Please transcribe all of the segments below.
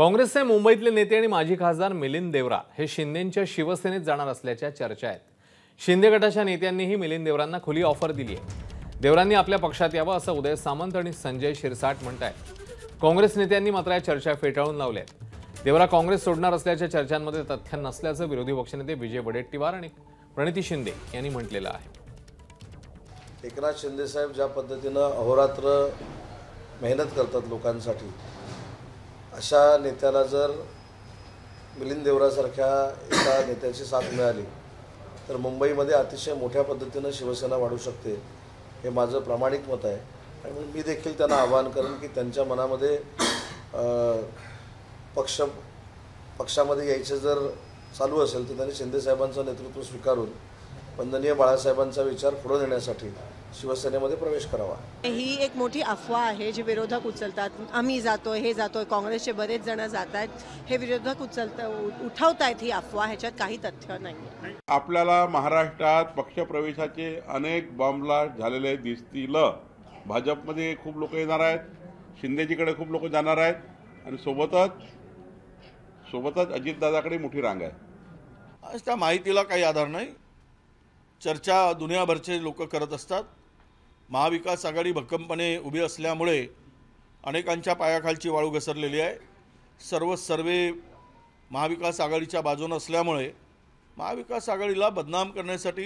काँग्रेसचे मुंबईतले नेते आणि माजी खासदार मिलिंद देवरा हे शिंदेंच्या शिवसेनेत जाणार असल्याच्या चर्चा आहेत। शिंदे गटाच्या नेत्यांनीही मिलिंद देवरांना खुली ऑफर दिली आहे। देवरांनी आपल्या पक्षात यावं असं उदय सामंत आणि संजय शिरसाट म्हणतायत। काँग्रेस नेत्यांनी मात्र या चर्चा फेटाळून लावल्या आहेत। देवरा काँग्रेस सोडणार असल्याच्या चर्चांमध्ये तथ्य नसल्याचं विरोधी पक्षनेते विजय वडेट्टीवार आणि प्रणिती शिंदे यांनी म्हटलेलं आहे। एकनाथ शिंदे साहेब ज्या पद्धतीनं अहोरात्र मेहनत करतात लोकांसाठी, अशा नेत्याला जर मिलिंद देवरासारख्या एका नेत्याची साथ मिळाली तर मुंबईमध्ये अतिशय मोठ्या पद्धतीनं शिवसेना वाढू शकते, हे माझं प्रामाणिक मत आहे। आणि मी देखील त्यांना आवाहन करेन की त्यांच्या मनामध्ये पक्षामध्ये यायचं जर चालू असेल तर त्यांनी शिंदे साहेबांचं नेतृत्व स्वीकारून वंदनीय बाळासाहेबांचा विचार पुढे नेण्यासाठी शिवसेनेमध्ये प्रवेश करावा। ही एक मोठी अफवा आहे जी विरोधक उचलतात। आम्ही जातोय, हे जातोय, काँग्रेसचे बरेच जण जात आहेत, हे विरोधक उठवतायत ही अफवा, ह्याच्यात काही तथ्य नाही। आपल्याला महाराष्ट्रात पक्षप्रवेशाचे अनेक बॉम्बलास्ट झालेले दिसतील। भाजपमध्ये खूप लोक येणार आहेत, शिंदेजीकडे खूप लोक जाणार आहेत आणि सोबतच अजितदादाकडे मोठी रांग आहे। आज त्या माहितीला काही आधार नाही। चर्चा दुनियाभरचे लोक करत असतात। महाविकास आघाडी भक्कमपणे उभी असल्यामुळे अनेकांच्या पायाखालची वाळू घसरलेली आहे। सर्वे महाविकास आघाडीच्या बाजूने असल्यामुळे महाविकास आघाडीला बदनाम करण्यासाठी,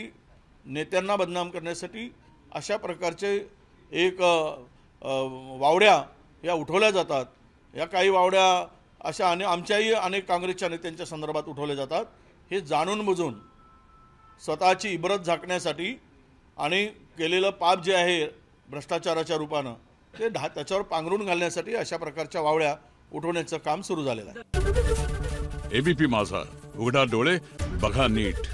नेत्यांना बदनाम करण्यासाठी अशा प्रकारचे एक वावड्या या उठवल्या जातात। या काही वावड्या अशा आमच्याही अनेक काँग्रेसच्या नेत्यांच्या संदर्भात उठवल्या जातात। हे जाणून बुजून स्वतःची इबरत झाकण्यासाठी आणि केलेलं पाप जे आहे भ्रष्टाचाराच्या रूपानं ते त्याच्यावर पांघरून घालण्यासाठी अशा प्रकारच्या वावड्या उठवण्याचं काम सुरू झालेलं आहे। एबीपी माझा, उघडा डोळे बघा नीट।